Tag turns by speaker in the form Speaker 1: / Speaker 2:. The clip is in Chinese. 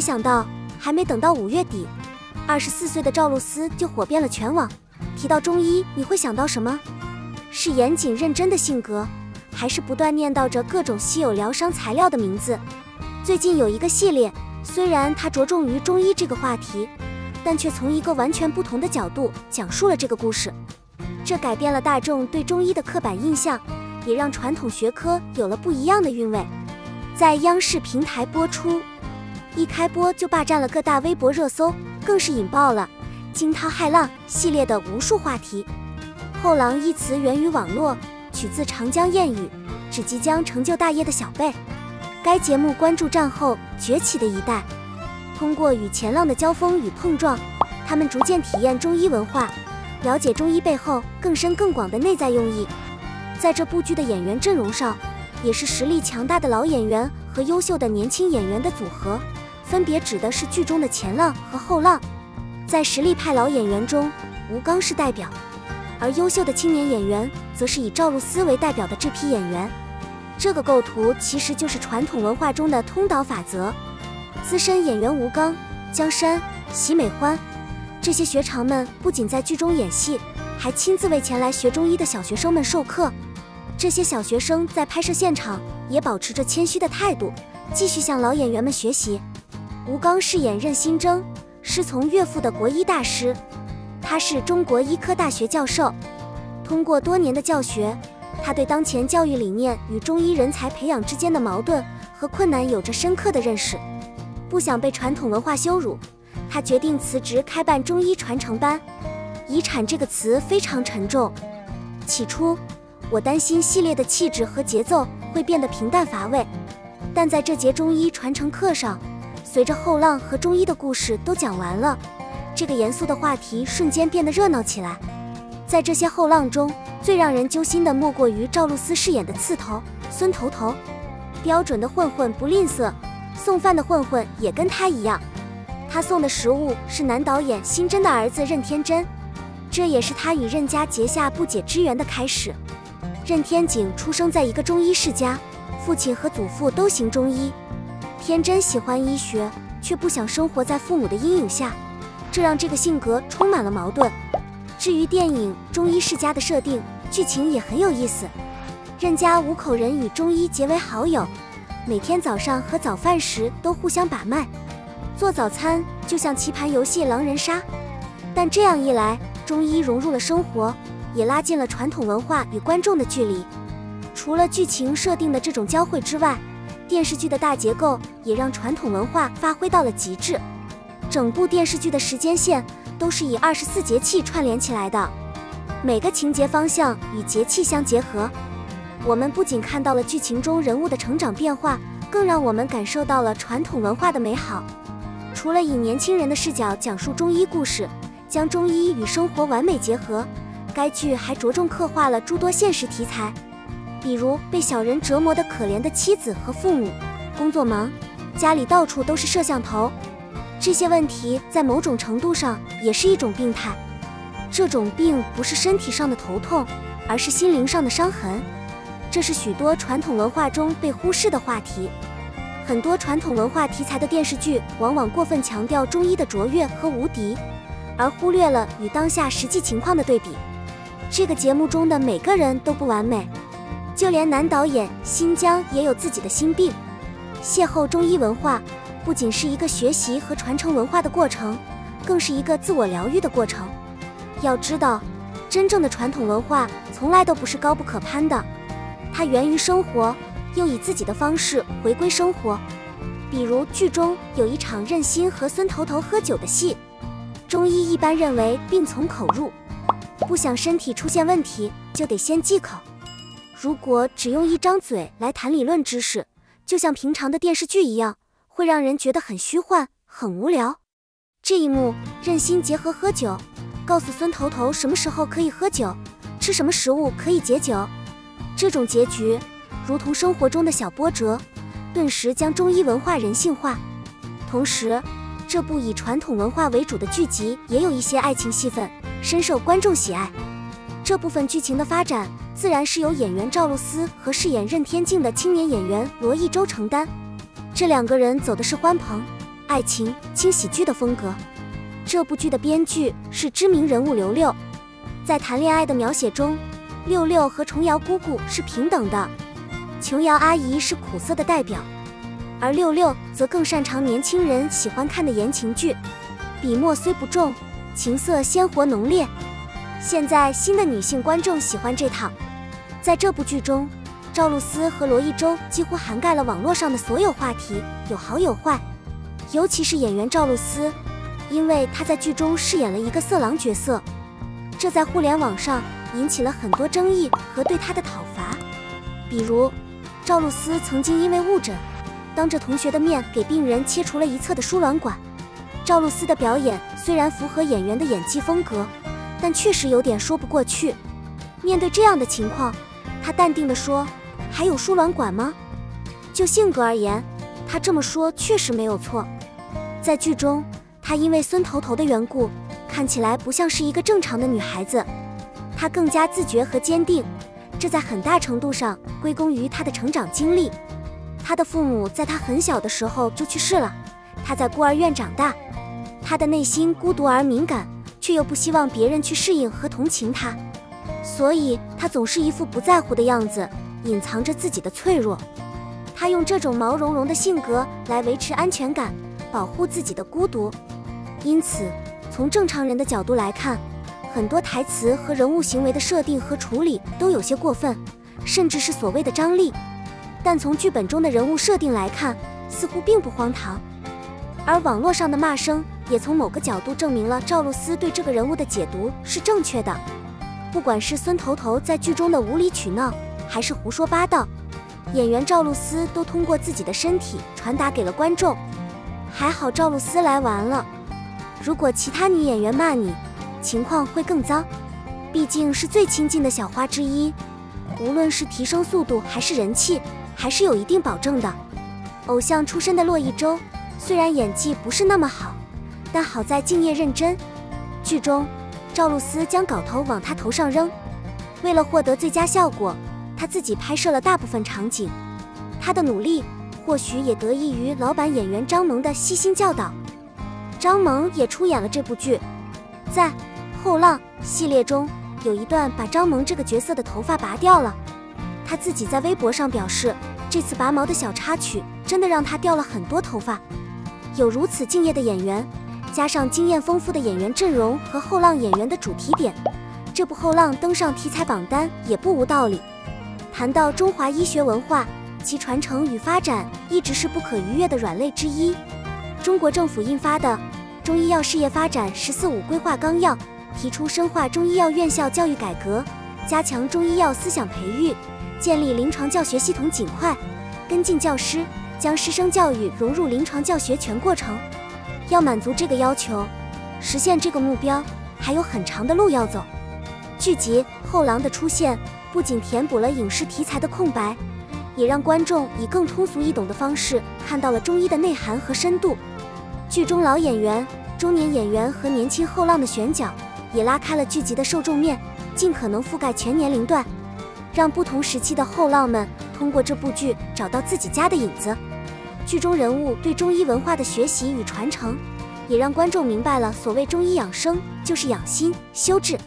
Speaker 1: 想到还没等到5月底，24岁的赵露思就火遍了全网。提到中医，你会想到什么？是严谨认真的性格，还是不断念叨着各种稀有疗伤材料的名字？最近有一个系列，虽然它着重于中医这个话题，但却从一个完全不同的角度讲述了这个故事。这改变了大众对中医的刻板印象，也让传统学科有了不一样的韵味。在央视平台播出，一开播就霸占了各大微博热搜，更是引爆了惊涛骇浪系列的无数话题。后浪一词源于网络，取自长江谚语，指即将成就大业的小辈。该节目关注战后崛起的一代，通过与前浪的交锋与碰撞，他们逐渐体验中医文化，了解中医背后更深更广的内在用意。在这部剧的演员阵容上，也是实力强大的老演员和优秀的年轻演员的组合，分别指的是剧中的前浪和后浪。在实力派老演员中，吴刚是代表，而优秀的青年演员则是以赵露思为代表的这批演员。这个构图其实就是传统文化中的通导法则。资深演员吴刚、江山、席美欢这些学长们不仅在剧中演戏，还亲自为前来学中医的小学生们授课。这些小学生在拍摄现场也保持着谦虚的态度，继续向老演员们学习。吴刚饰演任新征，师从岳父的国医大师，他是中国医科大学教授。通过多年的教学，他对当前教育理念与中医人才培养之间的矛盾和困难有着深刻的认识。不想被传统文化羞辱，他决定辞职开办中医传承班。遗产这个词非常沉重，起初我担心系列的气质和节奏会变得平淡乏味，但在这节中医传承课上，随着后浪和中医的故事都讲完了，这个严肃的话题瞬间变得热闹起来。在这些后浪中，最让人揪心的莫过于赵露思饰演的刺头孙头头。标准的混混不吝啬，送饭的混混也跟他一样。他送的食物是男导演辛真的儿子任天真，这也是他与任家结下不解之缘的开始。任天景出生在一个中医世家，父亲和祖父都行中医。天真喜欢医学，却不想生活在父母的阴影下，这让这个性格充满了矛盾。至于电影《中医世家》的设定，剧情也很有意思。任家5口人与中医结为好友，每天早上和早饭时都互相把脉，做早餐就像棋盘游戏狼人杀。但这样一来，中医融入了生活，也拉近了传统文化与观众的距离。除了剧情设定的这种交汇之外，电视剧的大结构也让传统文化发挥到了极致。整部电视剧的时间线都是以24节气串联起来的，每个情节方向与节气相结合。我们不仅看到了剧情中人物的成长变化，更让我们感受到了传统文化的美好。除了以年轻人的视角讲述中医故事，将中医与生活完美结合，该剧还着重刻画了诸多现实题材，比如被小人折磨的可怜的妻子和父母，工作忙，家里到处都是摄像头。这些问题在某种程度上也是一种病态，这种病不是身体上的头痛，而是心灵上的伤痕。这是许多传统文化中被忽视的话题。很多传统文化题材的电视剧往往过分强调中医的卓越和无敌，而忽略了与当下实际情况的对比。这个节目中的每个人都不完美，就连男导演辛江也有自己的心病。邂逅中医文化不仅是一个学习和传承文化的过程，更是一个自我疗愈的过程。要知道，真正的传统文化从来都不是高不可攀的，它源于生活，又以自己的方式回归生活。比如剧中有一场任心和孙头头喝酒的戏，中医一般认为病从口入，不想身体出现问题，就得先忌口。如果只用一张嘴来谈理论知识，就像平常的电视剧一样，会让人觉得很虚幻，很无聊。这一幕，任心结合喝酒，告诉孙头头什么时候可以喝酒，吃什么食物可以解酒。这种结局，如同生活中的小波折，顿时将中医文化人性化。同时，这部以传统文化为主的剧集也有一些爱情戏份，深受观众喜爱。这部分剧情的发展，自然是由演员赵露思和饰演任天静的青年演员罗一舟承担。这两个人走的是欢朋，爱情、轻喜剧的风格。这部剧的编剧是知名人物刘六，在谈恋爱的描写中，六六和琼瑶姑姑是平等的，琼瑶阿姨是苦涩的代表，而六六则更擅长年轻人喜欢看的言情剧，笔墨虽不重，情色鲜活浓烈。现在新的女性观众喜欢这套。在这部剧中，赵露思和罗一舟几乎涵盖了网络上的所有话题，有好有坏。尤其是演员赵露思，因为她在剧中饰演了一个色狼角色，这在互联网上引起了很多争议和对她的讨伐。比如，赵露思曾经因为误诊，当着同学的面给病人切除了一侧的输卵管。赵露思的表演虽然符合演员的演技风格，但确实有点说不过去。面对这样的情况，她淡定地说：“还有输卵管吗？”就性格而言，她这么说确实没有错。在剧中，她因为孙头头的缘故，看起来不像是一个正常的女孩子，她更加自觉和坚定，这在很大程度上归功于她的成长经历。她的父母在她很小的时候就去世了，她在孤儿院长大，她的内心孤独而敏感，却又不希望别人去适应和同情她，所以她总是一副不在乎的样子，隐藏着自己的脆弱。她用这种毛茸茸的性格来维持安全感，保护自己的孤独。因此，从正常人的角度来看，很多台词和人物行为的设定和处理都有些过分，甚至是所谓的张力。但从剧本中的人物设定来看，似乎并不荒唐。而网络上的骂声也从某个角度证明了赵露思对这个人物的解读是正确的。不管是孙头头在剧中的无理取闹，还是胡说八道，演员赵露思都通过自己的身体传达给了观众。还好赵露思来晚了，如果其他女演员骂你，情况会更糟。毕竟是最亲近的小花之一，无论是提升速度还是人气，还是有一定保证的。偶像出身的骆一舟，虽然演技不是那么好，但好在敬业认真。剧中，赵露思将镐头往他头上扔，为了获得最佳效果，他自己拍摄了大部分场景。他的努力或许也得益于老版演员张萌的悉心教导。张萌也出演了这部剧，在《后浪》系列中有一段把张萌这个角色的头发拔掉了。他自己在微博上表示，这次拔毛的小插曲真的让他掉了很多头发。有如此敬业的演员，加上经验丰富的演员阵容和后浪演员的主题点，这部后浪登上题材榜单也不无道理。谈到中华医学文化，其传承与发展一直是不可逾越的软肋之一。中国政府印发的《中医药事业发展“十四五”规划纲要》提出深化中医药院校教育改革，加强中医药思想培育，建立临床教学系统，尽快跟进教师，将师生教育融入临床教学全过程。要满足这个要求，实现这个目标，还有很长的路要走。剧集《后浪》的出现，不仅填补了影视题材的空白，也让观众以更通俗易懂的方式看到了中医的内涵和深度。剧中老演员、中年演员和年轻后浪的选角，也拉开了剧集的受众面，尽可能覆盖全年龄段，让不同时期的后浪们通过这部剧找到自己家的影子。剧中人物对中医文化的学习与传承，也让观众明白了所谓中医养生就是养心修志。